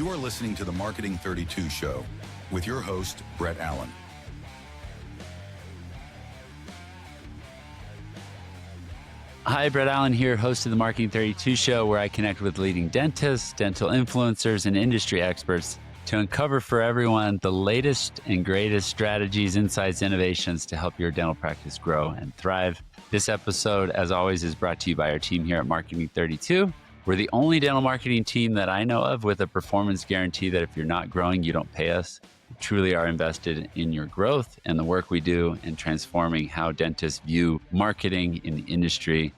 You are listening to the Marketing 32 Show with your host, Brett Allen. Hi, Brett Allen here, host of the Marketing 32 Show, where I connect with leading dentists, dental influencers, and industry experts to uncover for everyone the latest and greatest strategies, insights, innovations to help your dental practice grow and thrive. This episode, as always, is brought to you by our team here at Marketing 32. We're the only dental marketing team that I know of with a performance guarantee that if you're not growing, you don't pay us. We truly are invested in your growth and the work we do in transforming how dentists view marketing in the industry.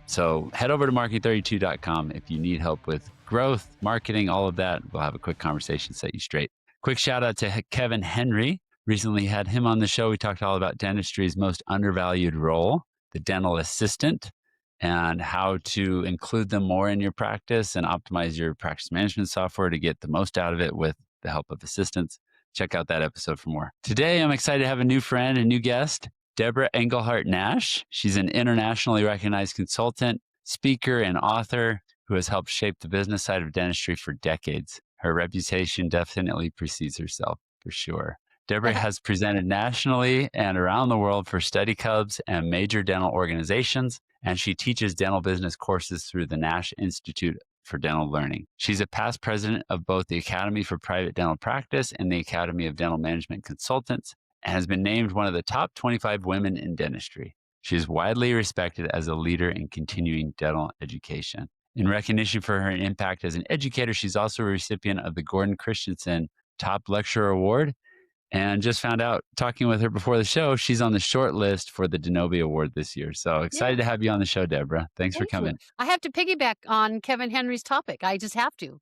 So head over to marketing32.com if you need help with growth, marketing, all of that. We'll have a quick conversation, set you straight. Quick shout out to Kevin Henry. Recently had him on the show. We talked all about dentistry's most undervalued role, the dental assistant, and how to include them more in your practice and optimize your practice management software to get the most out of it with the help of assistants. Check out that episode for more. Today, I'm excited to have a new friend, a new guest, Debra Engelhardt-Nash. She's an internationally recognized consultant, speaker, and author who has helped shape the business side of dentistry for decades. Her reputation definitely precedes herself, for sure. Debra has presented nationally and around the world for study clubs and major dental organizations, and she teaches dental business courses through the Nash Institute for Dental Learning. She's a past president of both the Academy for Private Dental Practice and the Academy of Dental Management Consultants, and has been named one of the top 25 women in dentistry. She is widely respected as a leader in continuing dental education. In recognition for her impact as an educator, she's also a recipient of the Gordon Christensen Top Lecturer Award. And just found out, talking with her before the show, she's on the short list for the Denobie Award this year. So excited to have you on the show, Debra. Thanks for coming. I have to piggyback on Kevin Henry's topic. I just have to.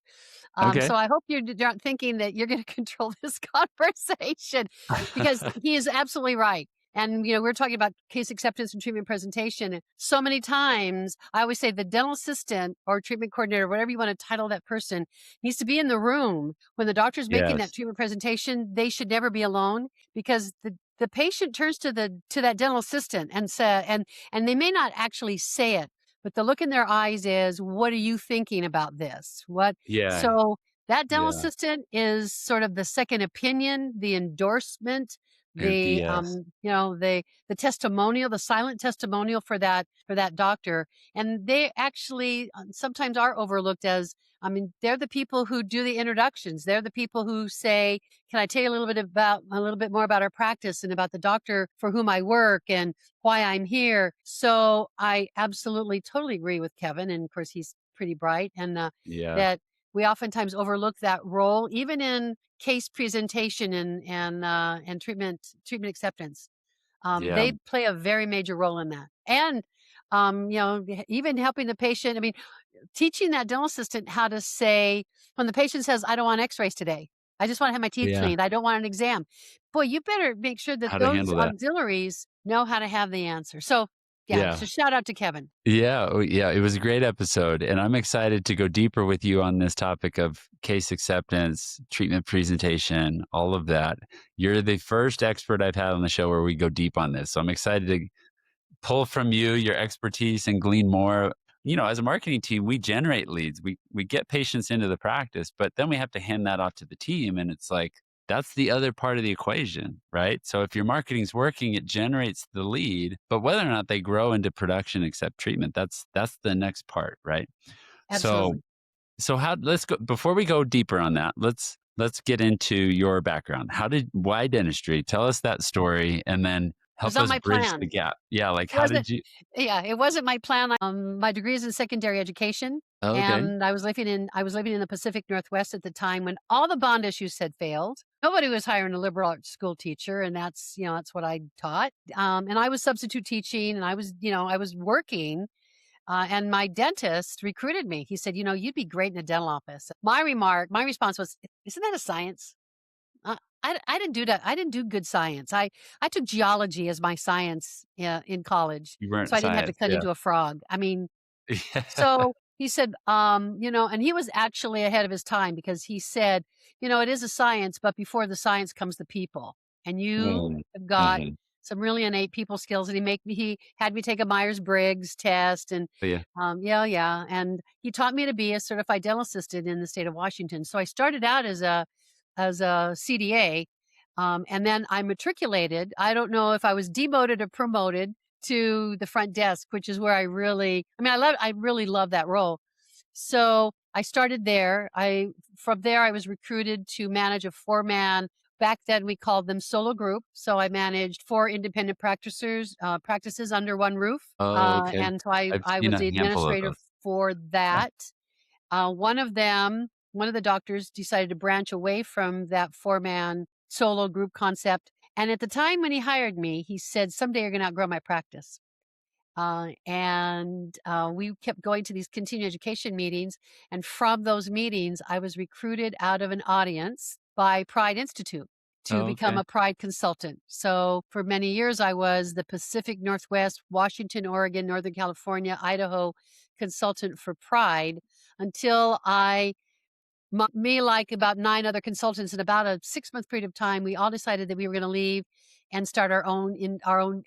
Okay. So I hope you're not thinking that you're going to control this conversation, because he is absolutely right. And, we're talking about case acceptance and treatment presentation. And so many times, I always say the dental assistant or treatment coordinator, whatever you want to title that person, needs to be in the room when the doctor's making that treatment presentation. They should never be alone, because the patient turns to that dental assistant and say, and they may not actually say it, but the look in their eyes is, what are you thinking about this? So that dental assistant is sort of the second opinion, the endorsement, the testimonial, the silent testimonial for that doctor. And they actually sometimes are overlooked as, they're the people who do the introductions. They're the people who say, can I tell you a little bit more about our practice and about the doctor for whom I work and why I'm here? So I absolutely totally agree with Kevin. And of course, he's pretty bright, and that we oftentimes overlook that role, even in case presentation and treatment acceptance. They play a very major role in that. And, even helping the patient, teaching that dental assistant how to say, when the patient says, I don't want x-rays today, I just want to have my teeth cleaned, I don't want an exam. Boy, you better make sure that those auxiliaries know how to have the answer. So so shout out to Kevin. It was a great episode. And I'm excited to go deeper with you on this topic of case acceptance, treatment presentation, all of that. You're the first expert I've had on the show where we go deep on this. So I'm excited to pull from you your expertise and glean more. As a marketing team, we generate leads. We get patients into the practice, but then we have to hand that off to the team. And it's like, that's the other part of the equation, right? So if your marketing's working, it generates the lead, but whether or not they grow into production accept treatment, that's the next part, right? Absolutely. So let's go, before we go deeper on that, let's get into your background. Why dentistry? Tell us that story, and then help us bridge the gap. How did you? Yeah, it wasn't my plan. My degree is in secondary education. Okay. And I was living in the Pacific Northwest at the time when all the bond issues had failed. Nobody was hiring a liberal arts school teacher, and that's what I taught. And I was substitute teaching, and I was working. And my dentist recruited me. He said, you'd be great in a dental office. My response was, isn't that a science? I didn't do that. I didn't do good science. I took geology as my science in college. You weren't so I didn't have to cut into a frog. So he said, and he was actually ahead of his time, because he said, it is a science, but before the science comes the people. And you have got some really innate people skills, and he had me take a Myers-Briggs test, and Yeah. yeah, and he taught me to be a certified dental assistant in the state of Washington. So I started out as a CDA, and then I matriculated. I don't know if I was demoted or promoted to the front desk, which is where I really love that role. So I started there. From there I was recruited to manage a 4-man. Back then we called them solo group. So I managed 4 independent practices under one roof. Oh, okay. And so I've I seen was a the handful of administrator those. for Yeah. that. One of the doctors decided to branch away from that 4-man solo group concept. And at the time when he hired me, he said, "Someday you're going to outgrow my practice." We kept going to these continuing education meetings. And from those meetings, I was recruited out of an audience by Pride Institute to Oh, become okay. a Pride consultant. So for many years, I was the Pacific Northwest, Washington, Oregon, Northern California, Idaho consultant for Pride until me, like about 9 other consultants, in about a 6-month period of time, we all decided that we were going to leave and start our own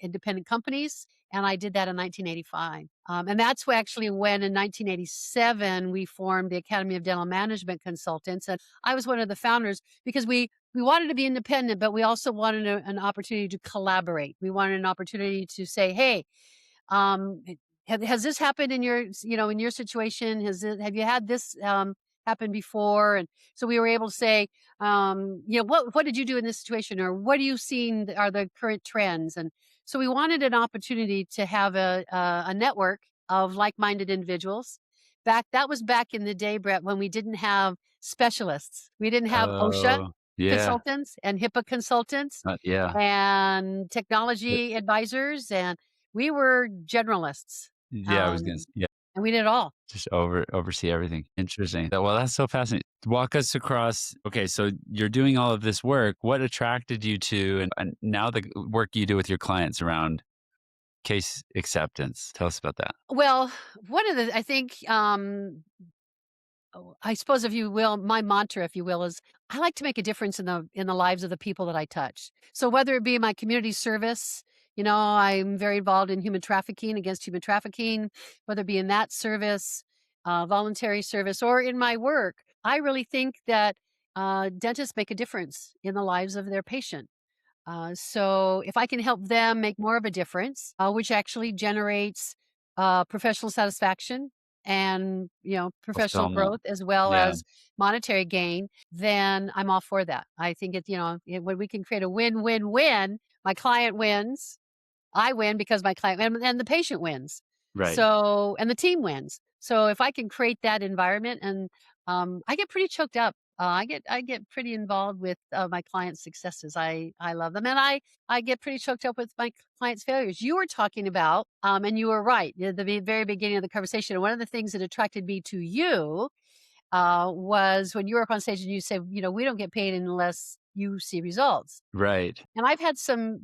independent companies. And I did that in 1985. And that's actually when in 1987 we formed the Academy of Dental Management Consultants. And I was one of the founders because we wanted to be independent, but we also wanted an opportunity to collaborate. We wanted an opportunity to say, "Hey, um, has this happened in in your situation? Have you had this happen before?" And so we were able to say, what did you do in this situation, or what are you seeing are the current trends? And so we wanted an opportunity to have a network of like-minded individuals. That was back in the day, Brett, when we didn't have specialists. We didn't have OSHA Oh, yeah. consultants and HIPAA consultants Yeah. and technology advisors, and we were generalists, Yeah, I was gonna um, s yeah, and we did it all. just oversee everything. Interesting. Well, that's so fascinating. Walk us across okay, so you're doing all of this work. What attracted you to and now the work you do with your clients around case acceptance? Tell us about that. Well, one of the I think, I suppose, if you will, my mantra, if you will, is I like to make a difference in the lives of the people that I touch. So whether it be my community service, I'm very involved in human trafficking, against human trafficking, whether it be in that service, voluntary service, or in my work, I really think that dentists make a difference in the lives of their patient. So if I can help them make more of a difference, which actually generates professional satisfaction and professional Fulfillment. growth as well Yeah, as monetary gain, then I'm all for that. I think when we can create a win-win-win, my client wins, I win because my client and the patient wins. right. So and the team wins. So if I can create that environment, and I get pretty choked up. I get pretty involved with my clients' successes. I love them, and I get pretty choked up with my clients' failures. You were talking about, and you were right at the very beginning of the conversation. One of the things that attracted me to you was when you were up on stage and you said, "We don't get paid unless you see results." Right. And I've had some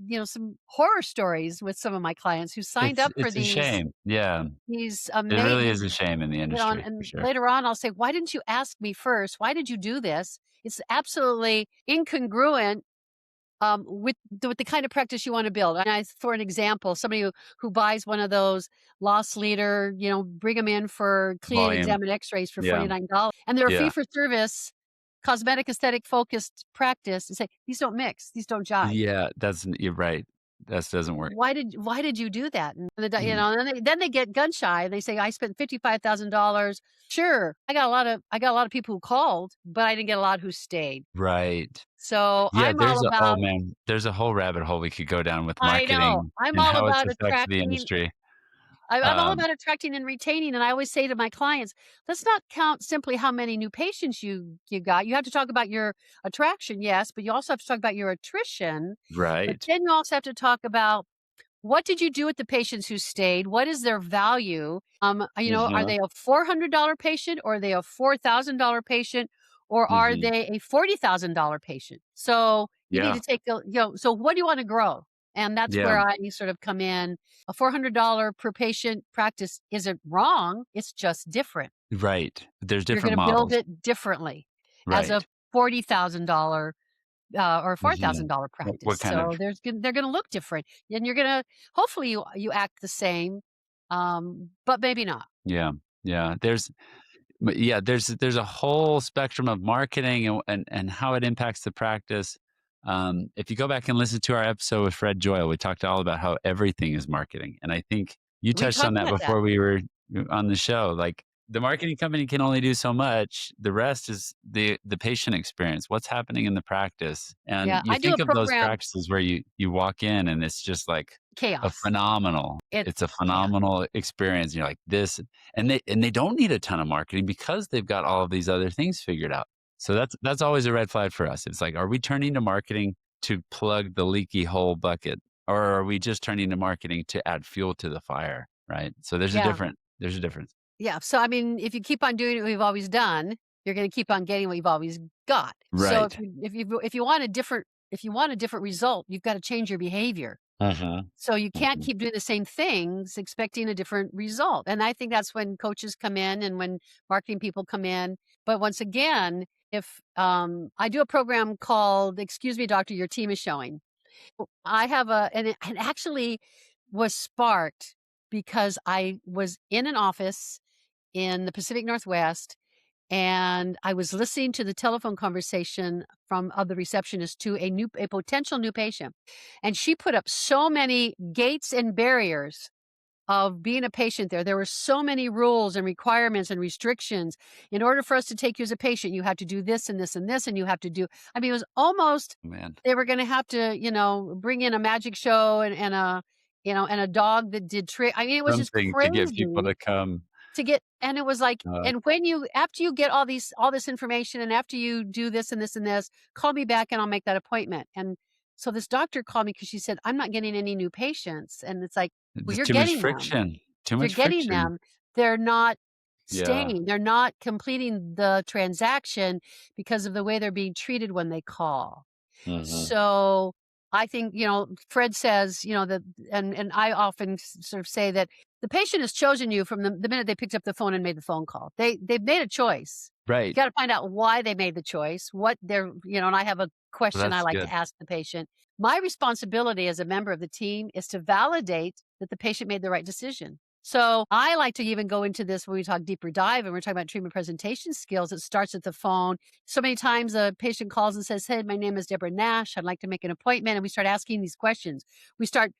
horror stories with some of my clients who signed up for It's a shame. Yeah. these It really amazing, is a shame in the industry for and sure. later on I'll say, "Why didn't you ask me first? Why did you do this?" It's absolutely incongruent with the kind of practice you want to build. And for an example, somebody who buys one of those loss leader, bring them in for clean and Volume. examine X-rays for Yeah. $49, and they're a fee Yeah. for service, cosmetic aesthetic focused practice, and say these don't mix, these don't jive. Yeah, you're right. That doesn't work. Why did you do that? And Mm, and then they get gun shy and they say, "I spent $55,000." Sure, I got a lot of people who called, but I didn't get a lot who stayed. right. So Yeah, I'm all oh about man, there's a whole rabbit hole we could go down with I know. marketing I'm and all how it's about affected the attracting industry. I'm all Um, about attracting and retaining, and I always say to my clients, let's not count simply how many new patients you got. You have to talk about your attraction, yes, but you also have to talk about your attrition. But right. then you also have to talk about what did you do with the patients who stayed? What is their value? Are Uh-huh. they a $400 patient, or are they a $4,000 patient, or are Mhm. they a $40,000 patient? So you need Yeah. to so what do you want to grow? And that's Yeah. where I sort of come in. A $400 per patient practice isn't wrong. It's just different. Right. There's You're different going to build models. it differently as a Right. $40,000 or Mhm. $4,000 What practice. kind of So they're going to look different, and you're going to hopefully you act the same, but maybe not. yeah, yeah, there's a whole spectrum of marketing and how it impacts the practice. If you go back and listen to our episode with Fred Joyle, we talked all about how everything is marketing, and I think you We touched on talked that about that. before we were on the show. Like the marketing company can only do so much. The rest is the patient experience. What's happening in the practice, and Yeah, you I do a think of those program practices where you walk in and it's just like a chaos. phenomenal. It's a Yeah, phenomenal experience. You're like this, and they don't need a ton of marketing because they've got all of these other things figured out. So that's always a red flag for us. It's like, are we turning to marketing to plug the leaky hole bucket, or are we just turning to marketing to add fuel to the fire? Right. So yeah, there's a difference. yeah. So I mean, if you keep on doing what we've always done, you're going to keep on getting what you've always got. So Right. if you want a different result, you've got to change your behavior. Uh-huh. So you can't Uh-huh. keep doing the same things expecting a different result. And I think that's when coaches come in and when marketing people come in. But once again, if I do a program called "Excuse Me, Doctor, Your Team is Showing." I have it actually was sparked because I was in an office in the Pacific Northwest, and I was listening to the telephone conversation from of the receptionist to a potential new patient, and she put up so many gates and barriers of being a patient there. There were so many rules and requirements and restrictions. In order for us to take you as a patient, you have to do this and this and this, and you have to do. I mean, it was almost Man. they were going to have to, bring in a magic show and a, and a dog that did trick. I mean, it was just Something to get people crazy to come. to get. And it was like, Uh, and when you after you get all this information, and after you do this and this and this, call me back and I'll make that appointment. And so this doctor called me because she said, I'm not getting any new patients, and it's like, well, just you're too much getting them. friction. Too You're much getting friction. them. They're not Yeah. staying. They're not completing the transaction because of the way they're being treated when they call. Mhm. So I think, Fred says, that, and I often sort of say that the patient has chosen you from the minute they picked up the phone and made the phone call. They've made a choice. You Right. got to find out why they made the choice, what they're, and I have a question I That's like good. to ask the patient. My responsibility as a member of the team is to validate that the patient made the right decision. So I like to even go into this when we talk deeper dive and we're talking about treatment presentation skills. It starts at the phone. So many times a patient calls and says, "Hey, my name is Debra Nash. I'd like to make an appointment." And we start asking these questions. We start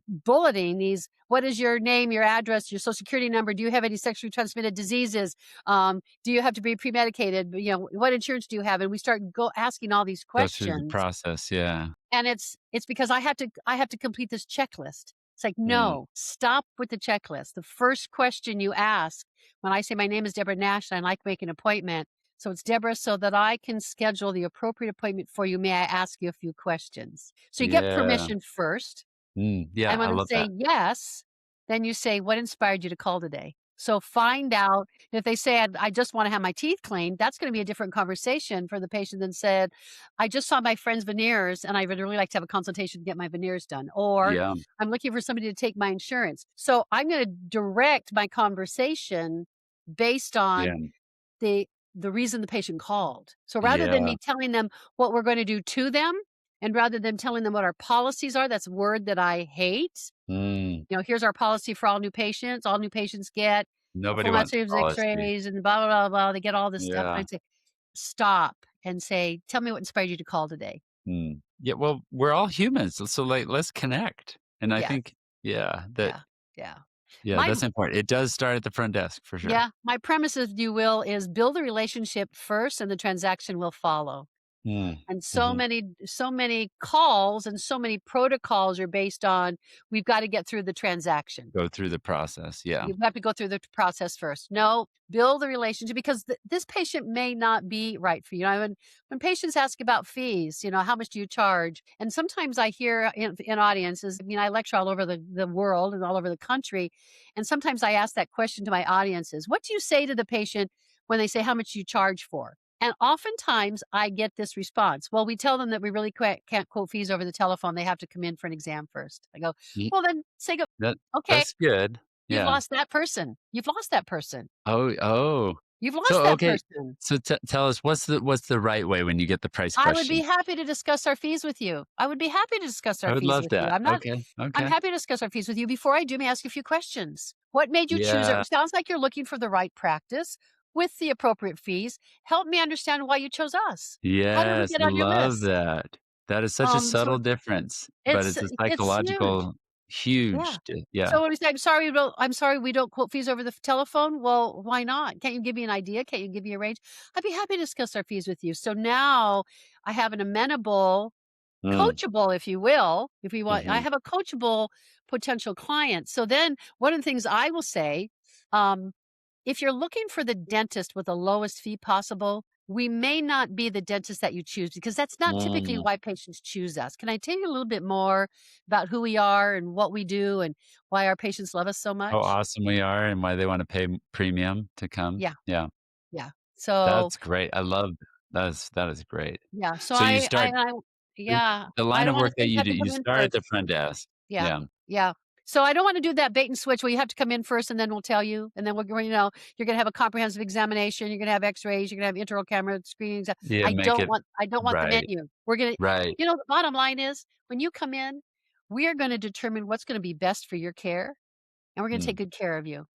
bulleting these. What is your name, your address, your social security number? Do you have any sexually transmitted diseases? Do you have to be pre-medicated? What insurance do you have? And we start asking all these Go through the questions. process, yeah. And it's because I have to complete this checklist. It's like, Mm. no, stop with the checklist. The first question you ask when I say my name is Debra Nash and I'd like to make an appointment. So it's Deborah, so that I can schedule the appropriate appointment for you. May I ask you a few questions? So you get Yeah. permission first. Yeah, And I when they love say that. yes, then you say, what inspired you to call today? So find out if they say, I just want to have my teeth cleaned, that's going to be a different conversation for the patient than said, I just saw my friend's veneers and I would really like to have a consultation to get my veneers done. Or Yeah. I'm looking for somebody to take my insurance. So I'm going to direct my conversation based Yeah. on the the reason the patient called. So rather than Yeah. me telling them what we're going to do to them, and rather than telling them what our policies are, that's a word that I hate. Mm. Here's our policy for all new patients. All new patients get a Nobody full wants night's of policy. X-rays and blah blah blah blah. They get all this stuff. And Yeah. I say, stop and say, tell me what inspired you to call today. Yeah, well, we're all humans, so, like, let's connect, and I Yes, think yeah, yeah. yeah, My that's important. It does start at the front desk for sure. Yeah, my premise, if you will, is build a relationship first, and the transaction will follow. Mm. And so Mhm. many calls and so many protocols are based on, we've got to get through the transaction. Go through the process, yeah. You have to go through the process first. No, build a relationship because this patient may not be right for you. When patients ask about fees, how much do you charge? And sometimes I hear in audiences, I mean, I lecture all over the world and all over the country. And sometimes I ask that question to my audiences. What do you say to the patient when they say how much you charge for? And oftentimes I get this response. Well, we tell them that we really can't quote fees over the telephone. They have to come in for an exam first. I go, Ye well, then say, that okay, that's good. you've Yeah. lost that person. You've lost that person. Oh, oh. You've lost So, that okay. person. So tell us what's the right way when you get the price I would be question? happy to discuss our fees with you. I would be happy to discuss I our would fees love with you. that. Okay. I'm Okay. happy to discuss our fees with you. Before I do, may I ask you a few questions? What made you choose it? Yeah. Sounds like you're looking for the right practice with the appropriate fees. Help me understand why you chose us. How did we Yes. get on your Love list? that. That is such a So subtle difference, but it's it's a it's huge. psychological Yeah. yeah. So when we say, I'm sorry we don't quote fees over the telephone, well, why not? Can't you give me an idea? Can't you give me a range? I'd be happy to discuss our fees with you. So now I have an amenable, Mm. coachable, if you will, if we want, I Mhm. have a coachable potential client. So then one of the things I will say, um, if you're looking for the dentist with the lowest fee possible, we may not be the dentist that you choose because that's not typically Mm. why patients choose us. Can I tell you a little bit more about who we are and what we do and why our patients love us so How much? awesome we are and why they wanna pay premium to come. Yeah, Yeah. yeah. So That's great. I love that is great. yeah, so So you start the yeah, the I line don't of want work to say that you you have do, to you come in start at the first. front desk. Yeah, Yeah. yeah. So I don't wanna do that bait and switch where you have to come in first and then we'll tell you, and then we're going, you're gonna have a comprehensive examination, you're gonna have X-rays, you're gonna have intraoral camera screenings. Yeah, make it I don't want the right. menu. We're gonna Right. the bottom line is, when you come in, we are gonna determine what's gonna be best for your care, and we're gonna take Mm. good care of you.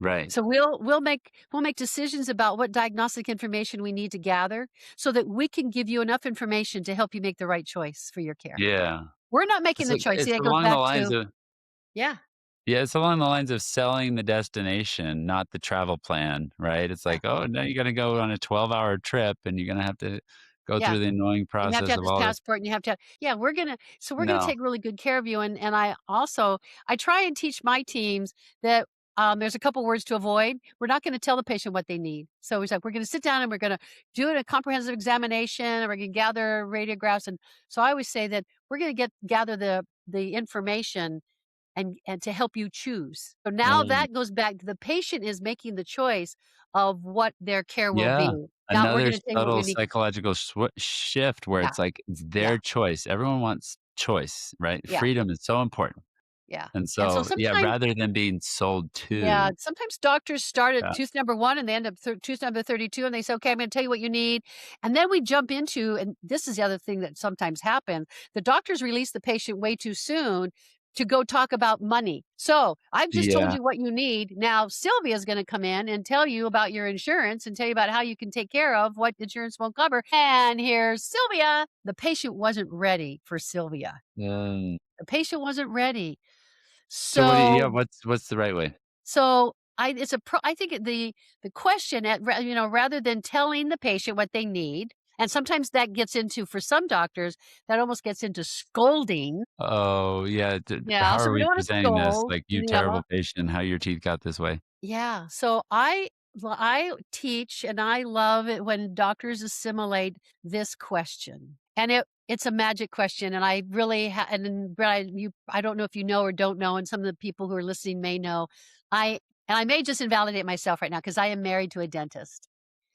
Right. So we'll make decisions about what diagnostic information we need to gather so that we can give you enough information to help you make the right choice for your care. Yeah. We're not making It's the like choice. See, it's that goes along the back lines to of yeah, yeah, it's along the lines of selling the destination, not the travel plan, right? It's yeah, like, "Oh, now you're gonna go on a 12-hour trip, and you're gonna have to go yeah. through the annoying And you have to process have of this all this." passport and you have to have we're gonna No. take really good care of you, and I try and teach my teams that, there's a couple words to avoid. We're not gonna tell the patient what they need. So it's like, we're gonna sit down and we're gonna do a comprehensive examination, and we're gonna gather radiographs, and so I always say that we're gonna gather the information and to help you choose. So now Mm. that goes back to the patient is making the choice of what their care will Yeah. be. Not we're Another gonna tell you what subtle you need. psychological shift where Yeah, it's like, it's yeah, their choice. Everyone wants choice, right? yeah. Freedom is so important. Yeah, And and so so, yeah, sometimes rather than being sold yeah, to sometimes doctors start at yeah. tooth number 1 and they end up tooth number 32 and they say, "Okay, I'm gonna tell you what you need." And then we jump into and this is the other thing that sometimes happens, the doctors release the patient way too soon to go talk about money. "So, I've just told Yeah. you what you need. Now Sylvia's gonna come in and tell you about your insurance and tell you about how you can take care of what insurance won't cover. And here's Sylvia." The patient wasn't ready for Sylvia. Mm. The patient wasn't ready. So what do you yeah, So what's the right way? so I think the question rather than telling the patient what they need, and sometimes that gets into for some doctors, that almost gets into scolding. Oh, yeah, Yeah, how so are we we don't wanna presenting this? scold. Like, "You Yeah. terrible patient, how your teeth got this way?" Yeah, so I teach and I love it when doctors assimilate this question. And it's a magic question and I really and then Brad, I don't know if you know or don't know and some of the people who are listening may know. I and I may just invalidate myself right now because I am married to a dentist.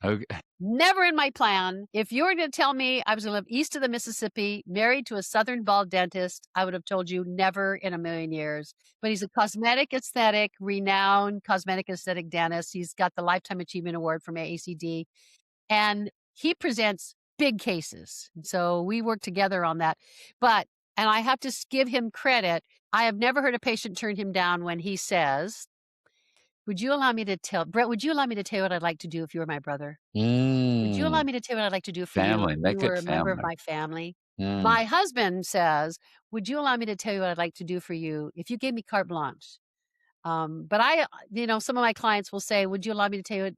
Okay. Never in my plan. If you were going to tell me I was going to live east of the Mississippi, married to a Southern bald dentist, I would have told you never in a million years. But he's a renowned cosmetic aesthetic dentist. He's got the Lifetime Achievement Award from AACD, and he presents big cases. So we work together on that. And I have to give him credit. I have never heard a patient turn him down when he says, Brett, would you allow me to tell you what I'd like to do if you were my brother? Would you allow Mm, me to tell you what I'd like to do for you if family, you make were it a member of family. my family? Mm. My husband says, "Would you allow me to tell you what I'd like to do for you if you gave me carte blanche?" But some of my clients will say, "Would you allow me to tell you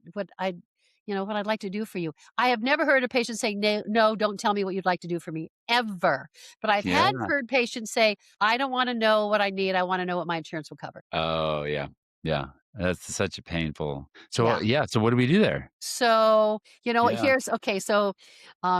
what I'd like to do for you?" I have never heard a patient say, "No, no, don't tell me what you'd like to do for me," ever. But I've Yeah. had heard patients say, "I don't want to know what I need. I want to know what my insurance will cover." Oh, yeah. Yeah. That's such a painful so, Yeah. yeah, so what do we do there? So, Yeah. here's okay. So,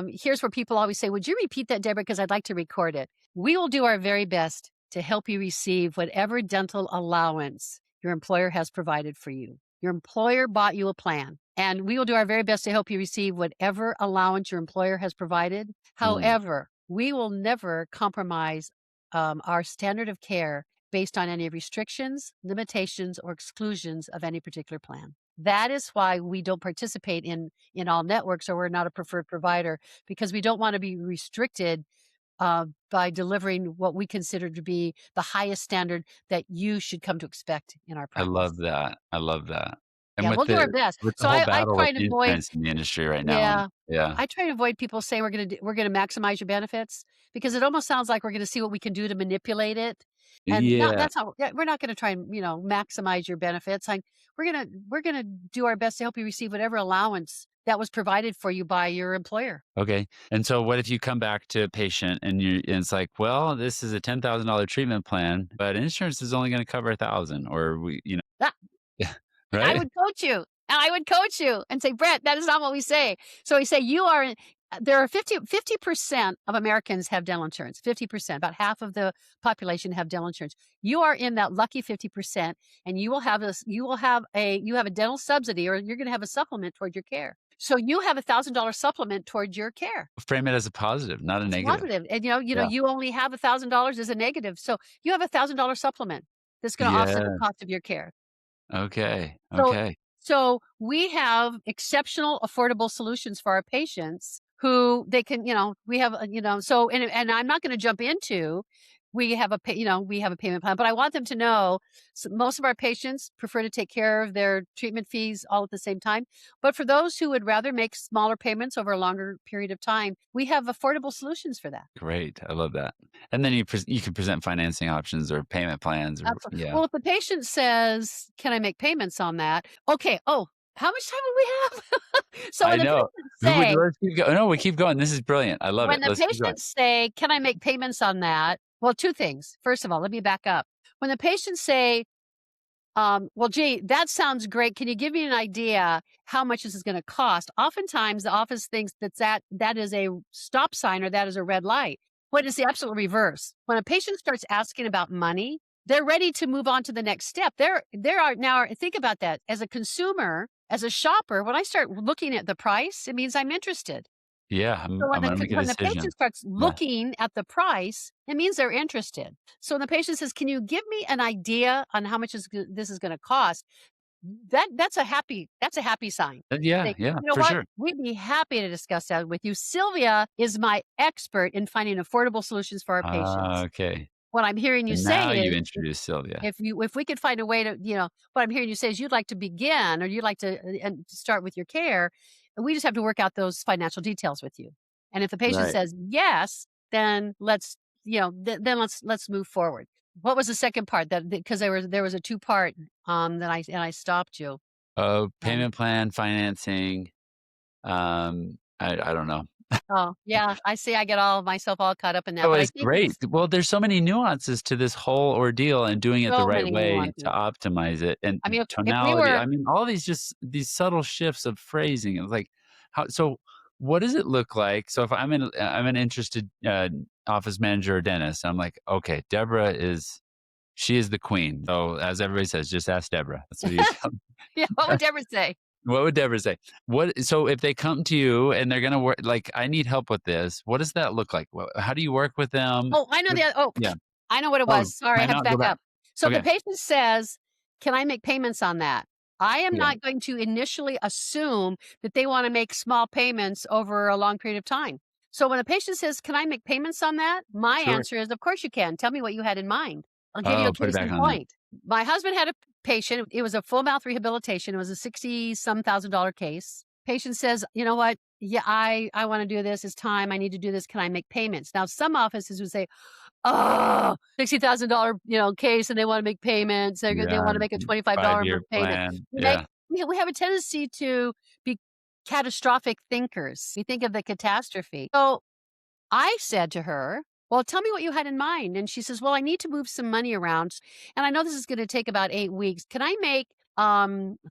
here's where people always say, "Would you repeat that, Deborah? Because I'd like to record it." We will do our very best to help you receive whatever dental allowance your employer has provided for you. Your employer bought you a plan, and we will do our very best to help you receive whatever allowance your employer has provided. Mm. However, we will never compromise our standard of care based on any restrictions, limitations, or exclusions of any particular plan. That is why we don't participate in all networks, or we're not a preferred provider, because we don't want to be restricted by delivering what we consider to be the highest standard that you should come to expect in our I love practice. that. I love that. And Yeah, with we'll do our the best. with the So whole I battle try with and avoid. insurance in the industry right now, Yeah. yeah. I try to avoid people saying we're gonna maximize your benefits, because it almost sounds like we're gonna see what we can do to manipulate it. And not Yeah. that's how yeah, we're not gonna try and, maximize your benefits. We're gonna do our best to help you receive whatever allowance that was provided for you by your employer. Okay. And so what if you come back to a patient and it's like, well, this is a $10,000 treatment plan, but insurance is only going to cover 1,000 or Ah, yeah, and I right? would coach you, and I would coach you and say, "Brett, that is not what we say." So we say, "You are in." There are 50% of Americans have dental insurance. 50%, about half of the population have dental insurance. You are in that lucky 50%, and you will have this. You have a dental subsidy, or you're going to have a supplement toward your care. So you have $1,000 supplement toward your care. Frame it as a positive, not a It's negative. positive, and Yeah. you only have $1,000 as a negative. So you have $1,000 supplement that's going to offset the Yeah. cost of your care. Okay. So Okay. so we have exceptional affordable solutions for our patients who they can, we have, so and I'm not going to jump into we have a payment plan, but I want them to know most of our patients prefer to take care of their treatment fees all at the same time. But for those who would rather make smaller payments over a longer period of time, we have affordable solutions for that. Great. I love that. And then you can present financing options or payment plans or Absolutely. yeah. Well, if the patient says, "Can I make payments on that?" Okay. Oh, how much time do we have? So I when the know. patients say Let's keep going. No, we keep going. This is brilliant. I love when it. the Let's keep going. patients say, "Can I make payments on that?" Well, 2 things. First of all, let me back up. When the patients say, "Well, gee, that sounds great. Can you give me an idea how much this is gonna cost?" Oftentimes, the office thinks that is a stop sign, or that is a red light. When it's the absolute reverse. When a patient starts asking about money, they're ready to move on to the next step. There are now think about that. As a consumer, as a shopper, when I start looking at the price, it means I'm interested. Yeah, So I'm gonna make a when the patient decision. starts Yeah. looking at the price, it means they're interested. So when the patient says, "Can you give me an idea on how much this is gonna cost?" That's a happy sign. Yeah, Say, yeah, "You know for what? sure. We'd be happy to discuss that with you. Sylvia is my expert in finding affordable solutions for our patients." Okay. What I'm hearing you And now say you is, introduce Sylvia. if we could find a way to, what I'm hearing you say is you'd like to begin, or you'd like to and to start with your care, and we just have to work out those financial details with you. And if the patient Right. says yes, then then let's move forward. What was the second part? That because there was a two part that I stopped you. Um, Payment plan, financing, I don't know. oh yeah, I see. I get all myself all caught up in that, Oh, but I it's think great. it's Well, there's so many nuances to this whole ordeal and doing it the so right many way to nuances. optimize it and I mean, if we tonality. were I mean, all these subtle shifts of phrasing. It's like so what does it look like? So if I'm an interested office manager or dentist, I'm like, okay, she is the queen. So as everybody says, just ask Deborah. That's what you tell yeah, what would Deborah say? What would Deborah say? So if they come to you and they're gonna work like, "I need help with this," what does that look like? How do you work with them? Oh, I know What Yeah. I know what it Oh, was. Sorry, I time have to out, go back back. up. So if the Okay, patient says, "Can I make payments on that?" I am okay, not going to initially assume that they want to make small payments over a long period of time. So when a patient says, "Can I make payments on that?" My sure. answer is, "Of course you can. Tell me what you had in mind. I'll give you a Oh, put it case back in on them. point." My husband had a patient. It was a full mouth rehabilitation. It was a 60 some $1,000 case. Patient says, "You know what? Yeah, I want to do this. It's time. I need to do this. Can I make payments?" Now, some offices would say, "Oh, $60,000, case, and they wanna make payments. They Yeah, wanna make a $25 a 5-year month payment." plan. We make Yeah. we have a tendency to be catastrophic thinkers. We think of the catastrophe. So, I said to her, "Well, tell me what you had in mind." And she says, "Well, I need to move some money around, and I know this is gonna take about 8 weeks. Can I make,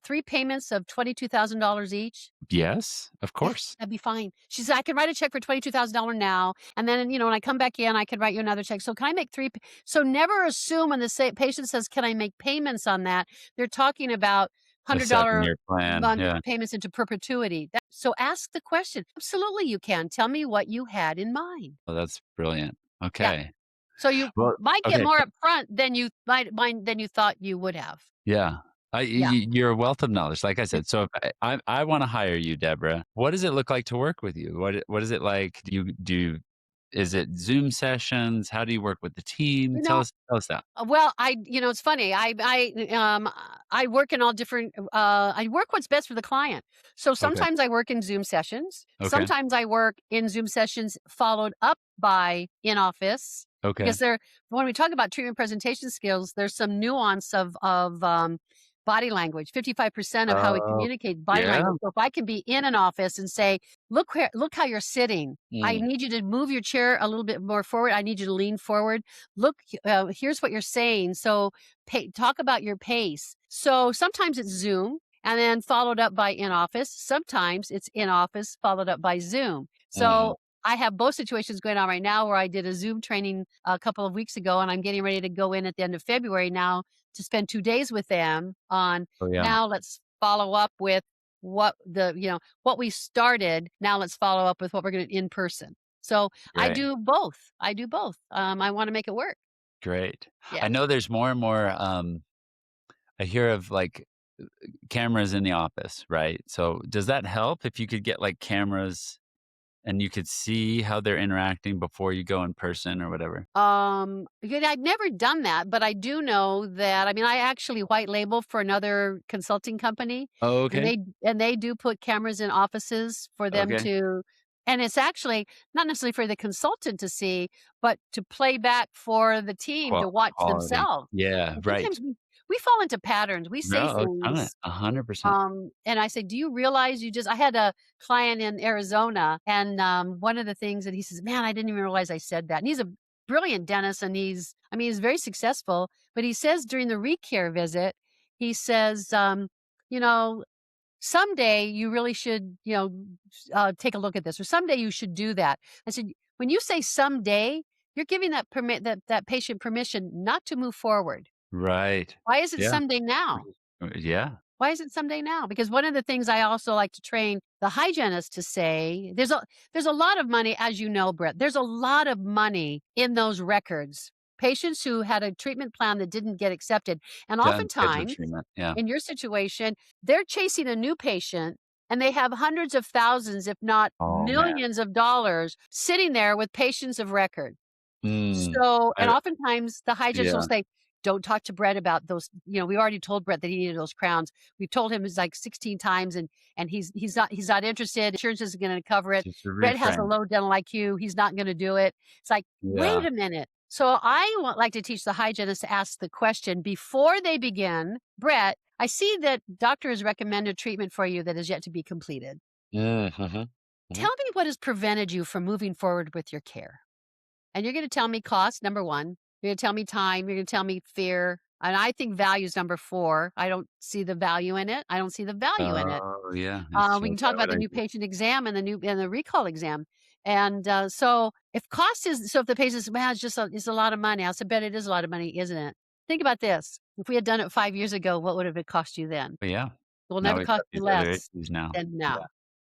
3 payments of $22,000 each?" Yes, of Yeah, course. that'd be fine. She said, "I can write a check for $22,000 now, and then, when I come back in, I can write you another check. So can I make 3 p" So never assume when the patient says, "Can I make payments on that?" They're talking about A $100 7-year plan. month Yeah. payments into perpetuity. So ask the question. Absolutely, you can. Tell me what you had in mind. Oh, that's brilliant. Yeah. Okay. So you Well, might get okay. more upfront than you thought you would have. Yeah. Yeah. You're a wealth of knowledge, like I said. So if I want to hire you, Deborah, what does it look like to work with you? What is it like? Is it Zoom sessions? How do you work with the team? You know, Tell us that. well, it's funny. I work in all different. I work what's best for the client. So Okay. sometimes I work in Zoom sessions. Okay. Sometimes I work in Zoom sessions followed up by in office because Okay. when we talk about treatment presentation skills, there's some nuance of body language. 55% of how we Oh, communicate body yeah. language. So if I can be in an office and say, look how you're sitting. I Mm, need you to move your chair a little bit more forward. I need you to lean forward. Look, here's what you're saying. So talk about your pace. So sometimes it's Zoom and then followed up by in office. Sometimes it's in office followed up by Zoom. mhm. So I have both situations going on right now where I did a Zoom training a couple of weeks ago and I'm getting ready to go in at the end of February now to spend 2 days with them on Oh, yeah. now let's follow up with what we started. Now let's follow up with what we're going to in person. So I Great. do both. I do both. I want to make it work. Great. Yeah. I know there's more and more, I hear of, like, cameras in the office, right? So does that help if you could get, like, cameras and you could see how they're interacting before you go in person or whatever? I've never done that, but I do know that. I mean, I actually white label for another consulting company, Oh, and okay. they do put cameras in offices for them Okay. to. And it's actually not necessarily for the consultant to see, but to play back for the team to watch Quality. themselves. Yeah, And right. sometimes we fall into patterns. We say No, a ton, things 100%. and I said, "Do you realize I had a client in Arizona, and, one of the things that he says, "Man, I didn't even realize I said that." And he's a brilliant dentist, and he's very successful, but he says during the recare visit, he says, you know, "Someday you really should, take a look at this, or someday you should do that." I said, "When you say someday, you're giving that patient permission not to move forward. Right. Why is it Yeah. someday now?" Yeah. Why is it someday now? Because one of the things I also like to train the hygienist to say, there's a lot of money, as you know, Brett. There's a lot of money in those records. Patients who had a treatment plan that didn't get accepted. And To unscheduled oftentimes, treatment. Yeah. in your situation, they're chasing a new patient and they have hundreds of thousands, if not Oh, man. millions of dollars sitting there with patients of record. Mm. So and I oftentimes the hygienist will Yeah. say, "Don't talk to Brett about those." We already told Brett that he needed those crowns. We've told him it's like 16 times and he's not interested. Insurance isn't gonna cover it. Just to Brett has a reframe. low dental IQ. He's not gonna do it. It's like, wait Yeah. a minute. So I like to teach the hygienist to ask the question before they begin, "Brett, I see that doctor has recommended treatment for you that is yet to be completed. Mhm. Mhm. Tell me what has prevented you from moving forward with your care." And you're gonna tell me cost, number 1. You're gonna tell me time, you're gonna tell me fear, and I think value is number 4. I don't see the value in it. I don't see the value in it. Oh, yeah. It's We so can talk about the new validating. patient exam and the recall exam. And, so if the patient says, "Man, it's a lot of money." I said, "Bet it is a lot of money, isn't it?" Think about this. If we had done it 5 years ago, what would have it cost you then? But yeah. It will Now never we've cost got you these other less issues now. than Yeah. now.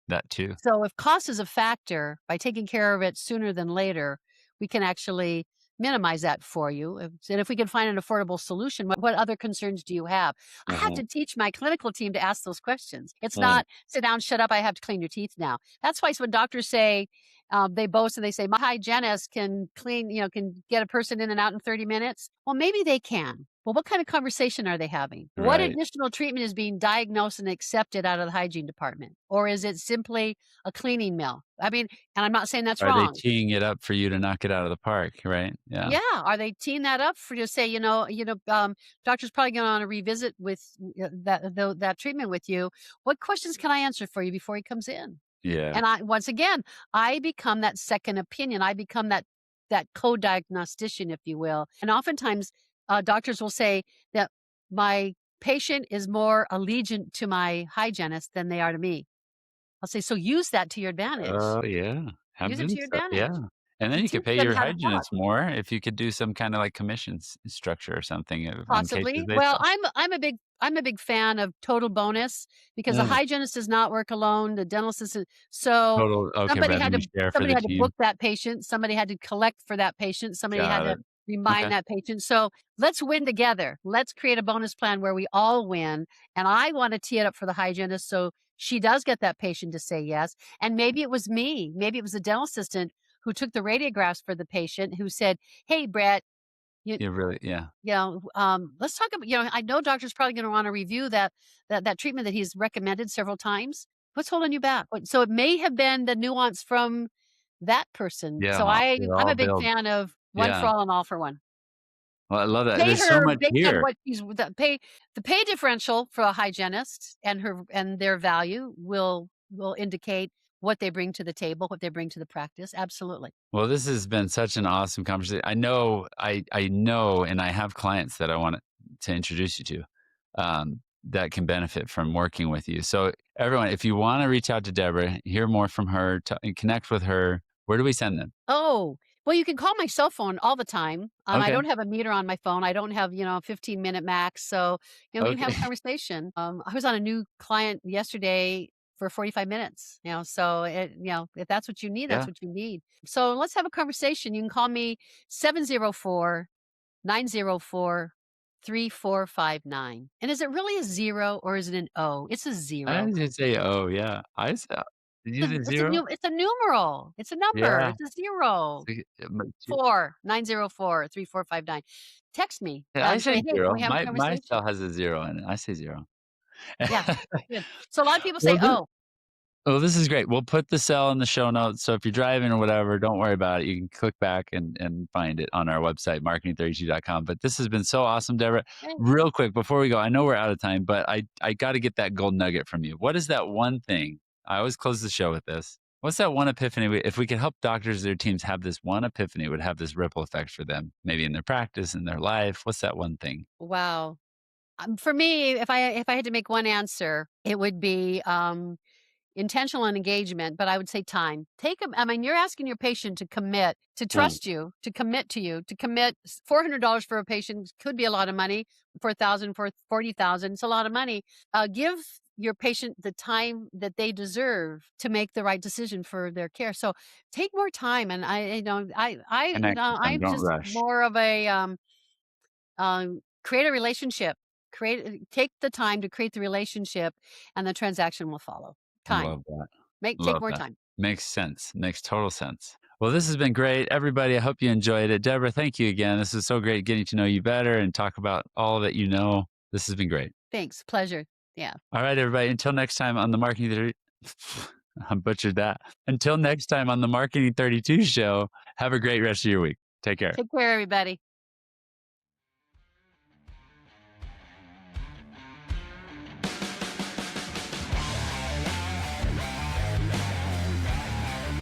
That too. So if cost is a factor, by taking care of it sooner than later, we can actually minimize that for you. And if we can find an affordable solution, what other concerns do you have? I have Mhm. to teach my clinical team to ask those questions. It's Mm. not sit down, shut up, I have to clean your teeth now. That's why when doctors say, they boast and they say, my hygienist can clean, can get a person in and out in 30 minutes. Well, maybe they can. Well, what kind of conversation are they having? What Right. additional treatment is being diagnosed and accepted out of the hygiene department? Or is it simply a cleaning mill? I mean, and I'm not saying that's Are they wrong. teeing it up for you to knock it out of the park, right? Yeah. Yeah, are they teeing that up for you to say, doctor's probably going to want to revisit with that treatment with you. What questions can I answer for you before he comes in? Yeah. And once again, I become that second opinion. I become that co-diagnostician, if you will. And oftentimes, doctors will say that my patient is more allegiant to my hygienist than they are to me. I'll say, so use that to your advantage. Oh, yeah. Have Use it them to your so yeah. advantage And then to you could teach pay them your how to talk. hygienist more if you could do some kinda, like, commissions structure or something on cases Possibly. they Well, sell. I'm a big fan of total bonus because the Mm. hygienist does not work alone, the dental assistant. So Total okay, somebody had revenue to share for somebody the had to book team. that patient, somebody had to collect for that patient, somebody had Got to it. remind Okay. that patient. So let's win together. Let's create a bonus plan where we all win. And I want to tee it up for the hygienist so she does get that patient to say yes. And maybe it was me. Maybe it was a dental assistant who took the radiographs for the patient who said, "Hey, Brett, you, You really, yeah. let's talk about, I know doctor's probably going to want to review that treatment that he's recommended several times. What's holding you back?" So it may have been the nuance from that person. So Yeah. It I'm all a big builds. fan of one for Yeah. all and all for one. Well, I love that. Pay There's so her much based on here. what she's the pay differential for a hygienist and their value will indicate what they bring to the table, what they bring to the practice. Absolutely. Well, this has been such an awesome conversation. I know, and I have clients that I want to introduce you to that can benefit from working with you. So, everyone, if you want to reach out to Deborah, hear more from her, and connect with her, where do we send them? Oh, well, you can call my cell phone all the time. I Okay. don't have a meter on my phone. I don't have, 15-minute max. So, we can have a Okay. conversation. I was on a new client yesterday for 45 minutes, so if that's what you need, that's Yeah. what you need. So let's have a conversation. You can call me 704-904-3459. And is it really a zero or is it an O? It's a I zero. didn't say, oh, yeah. I said, did you say It's a zero? it's a numeral. It's a number. Yeah. It's a zero. See, but 4-904-3459. Text me yeah, I and say, say "Hey, can zero. we have a My conversation?" cell has a zero in it. I say zero. Yeah, good. So a lot of people say, Well, "Oh, oh, this is great. We'll put the cell in the show notes. So if you're driving or whatever, don't worry about it. You can click back and find it on our website, marketing32.com. But this has been so awesome, Deborah. hey, Real quick before we go, I know we're out of time, but I got to get that gold nugget from you. What is that one thing? I always close the show with this. What's that one epiphany? If we could help doctors, their teams have this one epiphany, it would have this ripple effect for them, maybe in their practice, in their life. What's that one thing? wow." For me, if I had to make one answer, it would be, intentional and engagement, but I would say time. I mean, you're asking your patient to commit, to Ooh, trust you, to commit to you, to commit $400 for a patient could be a lot of money. For 1,000, for 40,000, it's a lot of money. Give your patient the time that they deserve to make the right decision for their care. So take more time. And connect with them. I'm Don't just rush. more of a, create a relationship. Take the time to create the relationship, and the transaction will follow. Time. Love that. Take Love more that. time. Makes sense. Makes total sense. Well, this has been great. Everybody, I hope you enjoyed it. Deborah, thank you again. This is so great getting to know you better and talk about all that you know. This has been great. Thanks. Pleasure. Yeah. All right, everybody. Until next time on the Marketing 30, I butchered that. Until next time on the Marketing 32 show, have a great rest of your week. Take care. Take care, everybody.